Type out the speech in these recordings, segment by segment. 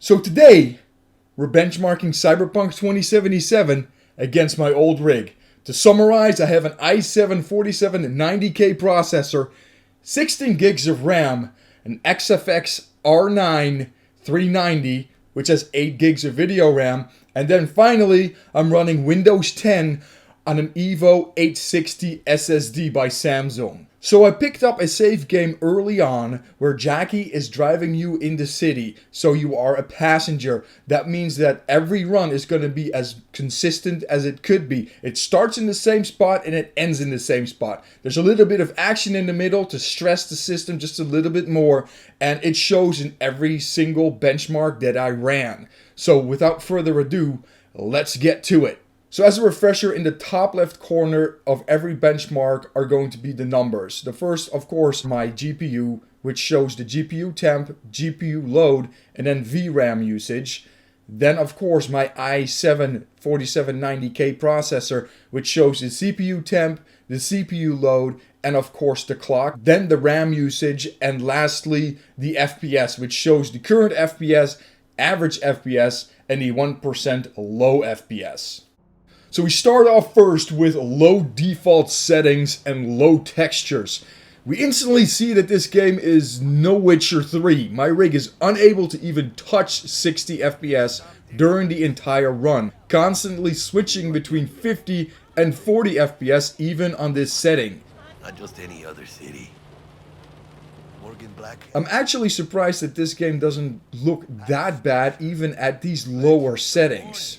So today, we're benchmarking Cyberpunk 2077 against my old rig. To summarize, I have an i7 4790K processor, 16 gigs of RAM, an XFX R9 390, which has 8 gigs of video RAM, and then finally, I'm running Windows 10 on an Evo 860 SSD by Samsung. So I picked up a save game early on where Jackie is driving you in the city, so you are a passenger. That means that every run is going to be as consistent as it could be. It starts in the same spot and it ends in the same spot. There's a little bit of action in the middle to stress the system just a little bit more, and it shows in every single benchmark that I ran. So without further ado, let's get to it. So as a refresher, in the top left corner of every benchmark are going to be the numbers. The first, of course, my GPU, which shows the GPU temp, GPU load, and then VRAM usage. Then, of course, my i7 4790K processor, which shows the CPU temp, the CPU load, and of course the clock. Then the RAM usage, and lastly, the FPS, which shows the current FPS, average FPS, and the 1% low FPS. So we start off first with low default settings and low textures. We instantly see that this game is no Witcher 3. My rig is unable to even touch 60 FPS during the entire run, constantly switching between 50 and 40 FPS even on this setting. Not just any other city. Morgan Black. I'm actually surprised that this game doesn't look that bad even at these lower settings.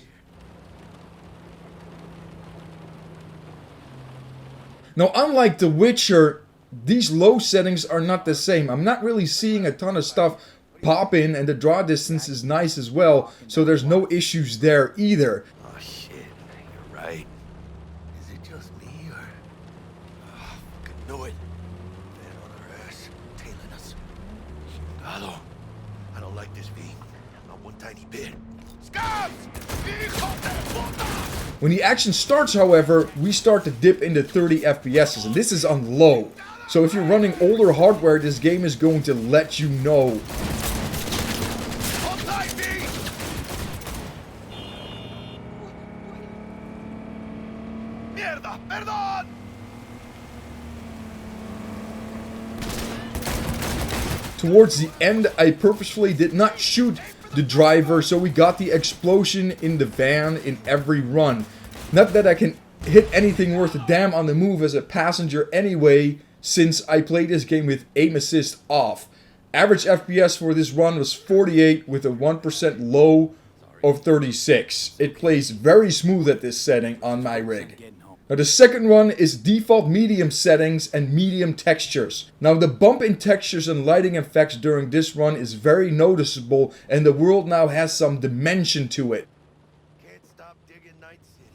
Now, unlike The Witcher, these low settings are not the same. I'm not really seeing a ton of stuff pop in, and the draw distance is nice as well, so there's no issues there either. Oh shit, you're right. Is it just me or... Oh, fucking know it. Man on our ass, tailing us. Hello. I don't like this, V. Not one tiny bit. Scabs! When the action starts, however, we start to dip into 30 FPS, and this is on low. So if you're running older hardware, this game is going to let you know. Mierda, perdón! Towards the end, I purposefully did not shoot the driver, so we got the explosion in the van in every run. Not that I can hit anything worth a damn on the move as a passenger anyway, since I played this game with aim assist off. Average FPS for this run was 48 with a 1% low of 36. It plays very smooth at this setting on my rig. Now the second one is default medium settings and medium textures. Now the bump in textures and lighting effects during this run is very noticeable, and the world now has some dimension to it.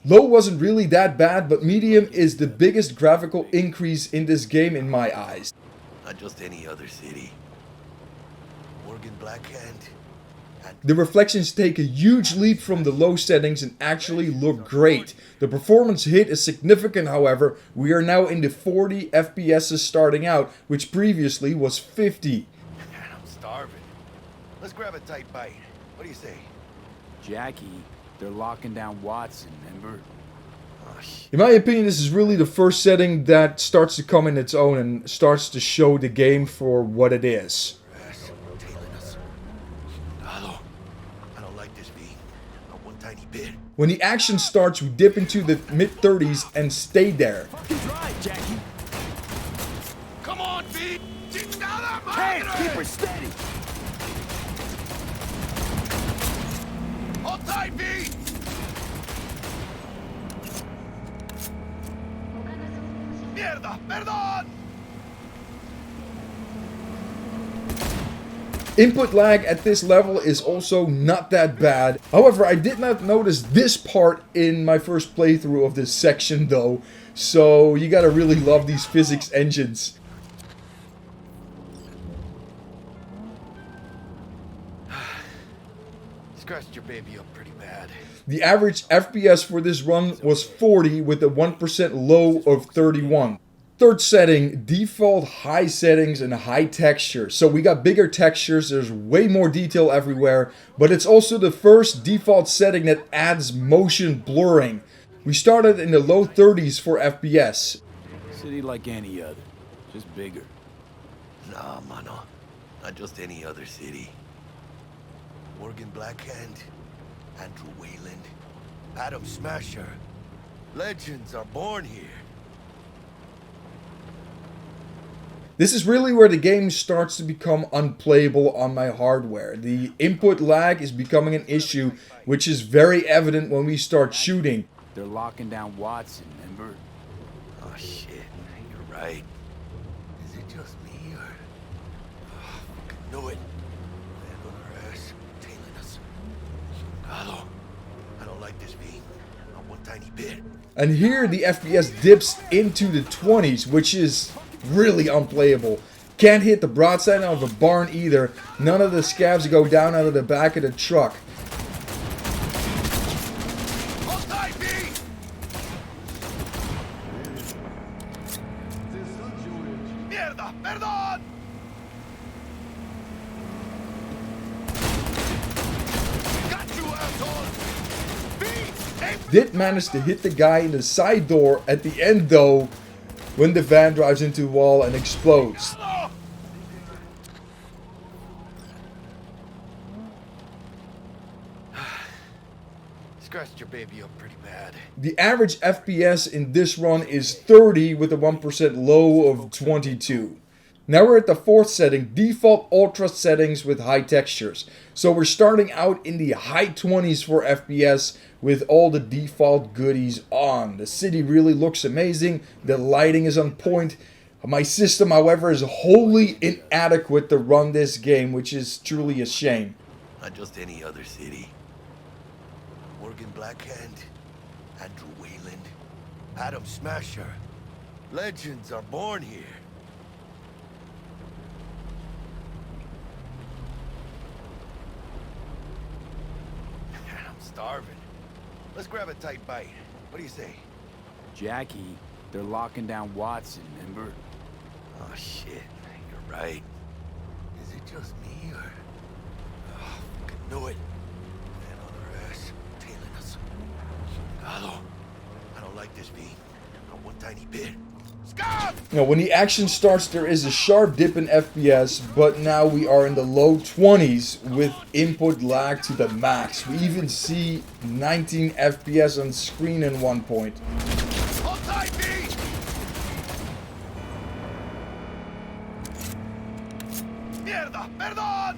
Low wasn't really that bad, but medium is the biggest graphical increase in this game in my eyes. Not just any other city. Morgan Blackhand. The reflections take a huge leap from the low settings and actually look great. The performance hit is significant, however. We are now in the 40 FPS starting out, which previously was 50. Man, I'm starving. Let's grab a tight bite. What do you say? Jackie, they're locking down Watson, remember? Oh, shit. In my opinion, this is really the first setting that starts to come in its own and starts to show the game for what it is. When the action starts, we dip into the mid-30s and stay there. Fucking drive, Jackie. Come on, V! Hey, keep her steady. Hold tight, V! Mierda, perdón! Input lag at this level is also not that bad. However, I did not notice this part in my first playthrough of this section though, so you gotta really love these physics engines. Scratched your baby up pretty bad. The average FPS for this run was 40 with a 1% low of 31. Third setting, default high settings and high texture. So we got bigger textures, there's way more detail everywhere, but it's also the first default setting that adds motion blurring. We started in the low 30s for FPS. City like any other, just bigger. Nah, mano. Not just any other city. Morgan Blackhand, Andrew Wayland, Adam Smasher. Legends are born here. This is really where the game starts to become unplayable on my hardware. The input lag is becoming an issue, which is very evident when we start shooting. They're locking down Watson, remember? Oh shit, you're right. Is it just me or... Oh, fucking know it. Land on our ass, tailing us. Chingado. I don't like this being. Not one tiny bit. And here the FPS dips into the 20s, which is really unplayable. Can't hit the broadside of a barn either. None of the scavs go down out of the back of the truck. Mierda, perdón. Got you, asshole. Did manage to hit the guy in the side door at the end though, when the van drives into the wall and explodes. Scratched your baby up pretty bad. The average FPS in this run is 30 with a 1% low of 22. Now we're at the fourth setting, default ultra settings with high textures. So we're starting out in the high 20s for FPS with all the default goodies on. The city really looks amazing, the lighting is on point. My system, however, is wholly inadequate to run this game, which is truly a shame. Not just any other city. Morgan Blackhand, Andrew Wayland, Adam Smasher. Legends are born here. I'm starving. Let's grab a tight bite. What do you say? Jackie, they're locking down Watson, remember? Oh shit, you're right. Is it just me or... Oh, fucking know it. Man on our ass, tailing us. Chingado. I don't like this being. Not one tiny bit. Scab! Now, when the action starts, there is a sharp dip in FPS, but now we are in the low 20s with input lag to the max. We even see 19 FPS on screen in one point. Hold tight, B! Mierda, perdón!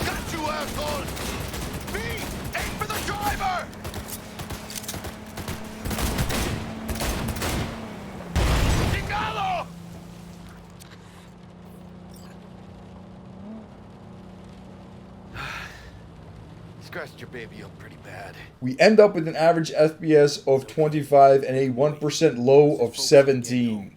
Got you, asshole! B, aim for the driver! Chingado! Scratched your baby up pretty bad. We end up with an average FPS of 25 and a 1% low of 17.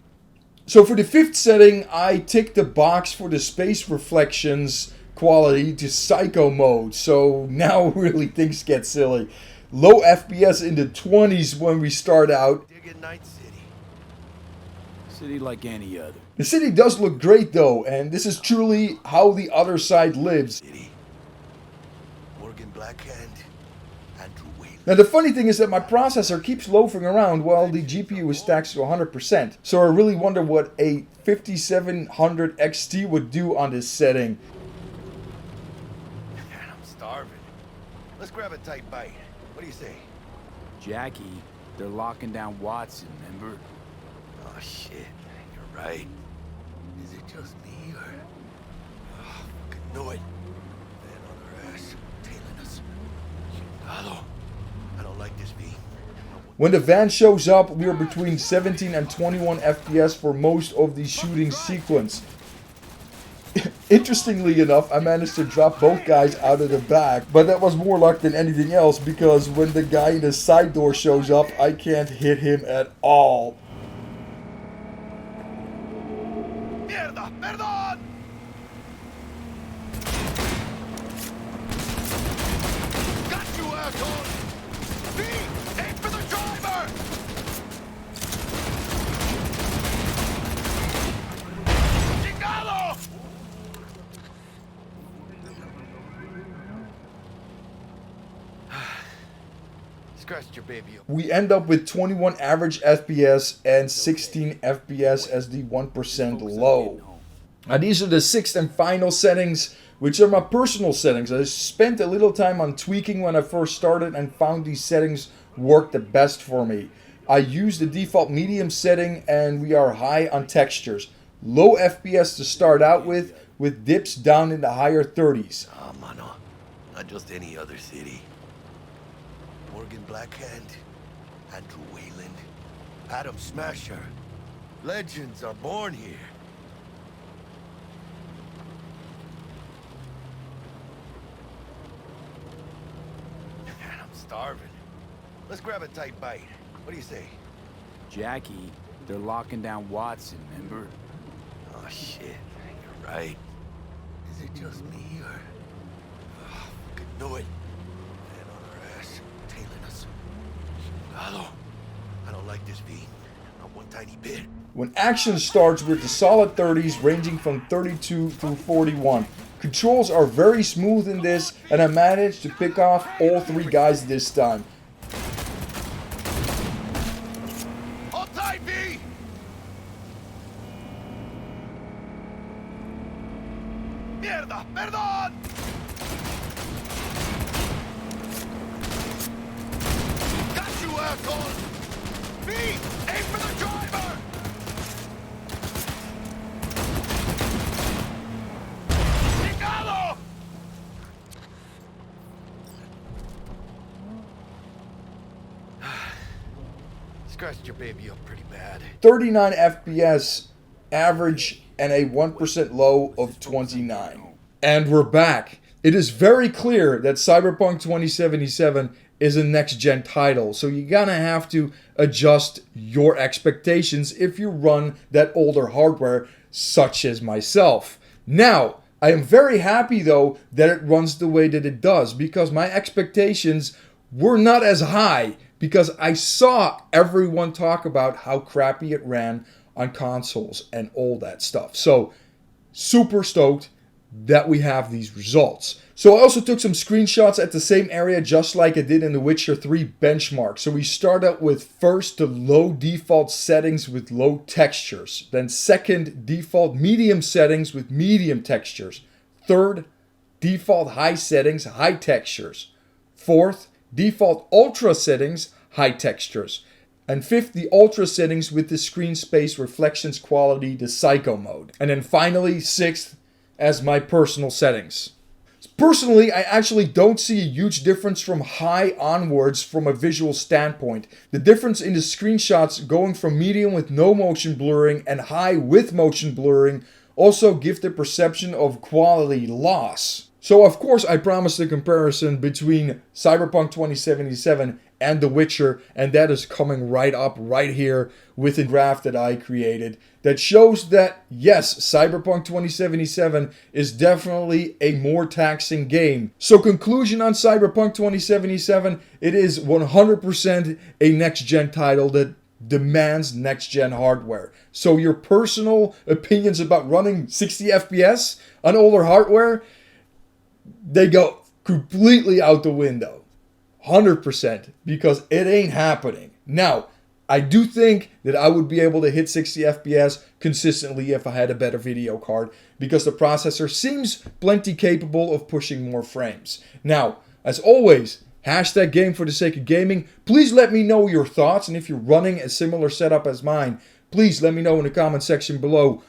So for the fifth setting, I tick the box for the space reflections quality to psycho mode. So now really things get silly. Low FPS in the 20s when we start out. Digging Night City. City like any other. The city does look great though, and this is truly how the other side lives. City. Morgan Blackhand, Andrew Wayland. Now the funny thing is that my processor keeps loafing around while the GPU is stacked to 100%. So I really wonder what a 5700 XT would do on this setting. Man, I'm starving. Let's grab a tight bite. What do you say? Jackie, they're locking down Watson, remember? Oh shit, you're right. Is it just me or... Oh, fucking know it. Man on our ass, tailing us. Chingado. I don't like this being. When the van shows up, we are between 17 and 21 FPS for most of the shooting sequence. Interestingly enough, I managed to drop both guys out of the back, but that was more luck than anything else because when the guy in the side door shows up, I can't hit him at all. Mierda, perdón! Got you, asshole! B, aim Scratched your baby up. we end up with 21 average FPS and 16 FPS as the 1% low. Now these are the sixth and final settings, which are my personal settings. I spent a little time on tweaking when I first started and found these settings work the best for me. I use the default medium setting and we are high on textures. Low FPS to start out with dips down in the higher 30s. Ah, mano. Not just any other city. Morgan Blackhand, Andrew Wayland, Adam Smasher. Legends are born here. Man, I'm starving. Let's grab a tight bite. What do you say? Jackie, they're locking down Watson, remember? Oh, shit. You're right. Is it just me, or... Oh, fucking know it. Man on our ass, tailing us. Chingado. I don't like this, V. Not one tiny bit. When action starts with the solid 30s ranging from 32 through 41. Controls are very smooth in this and I managed to pick off all three guys this time. Hold tight, V! Mierda! Perdón! Got you, asshole! V! Aim for the driver! Chingado! Scratched your baby up pretty bad. 39 FPS average and a 1% low of 29. And we're back. It is very clear that Cyberpunk 2077 is a next-gen title, so you're gonna have to adjust your expectations if you run that older hardware, such as myself. Now, I am very happy though that it runs the way that it does, because my expectations were not as high, because I saw everyone talk about how crappy it ran on consoles and all that stuff. So, super stoked that we have these results. So I also took some screenshots at the same area just like I did in the Witcher 3 benchmark. So we start out with first the low default settings with low textures. Then second, default medium settings with medium textures. Third, default high settings, high textures. Fourth, default ultra settings, high textures. And fifth, the ultra settings with the screen space reflections quality, the psycho mode. And then finally, sixth, as my personal settings. Personally, I actually don't see a huge difference from high onwards from a visual standpoint. The difference in the screenshots going from medium with no motion blurring and high with motion blurring also give the perception of quality loss. So of course I promised a comparison between Cyberpunk 2077 and The Witcher, and that is coming right up right here with a graph that I created that shows that yes, Cyberpunk 2077 is definitely a more taxing game. So conclusion on Cyberpunk 2077, it is 100% a next-gen title that demands next-gen hardware. So your personal opinions about running 60 FPS on older hardware, they go completely out the window. 100%, because it ain't happening. Now, I do think that I would be able to hit 60 FPS consistently if I had a better video card, because the processor seems plenty capable of pushing more frames. Now, as always, hashtag game for the sake of gaming. Please let me know your thoughts, and if you're running a similar setup as mine, please let me know in the comment section below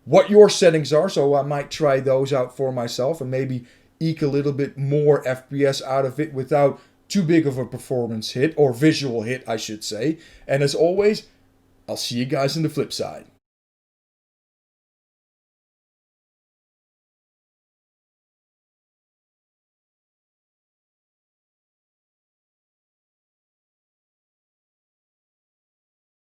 what your settings are, so I might try those out for myself and maybe eke a little bit more FPS out of it without too big of a performance hit, or visual hit I should say. And as always, I'll see you guys on the flip side.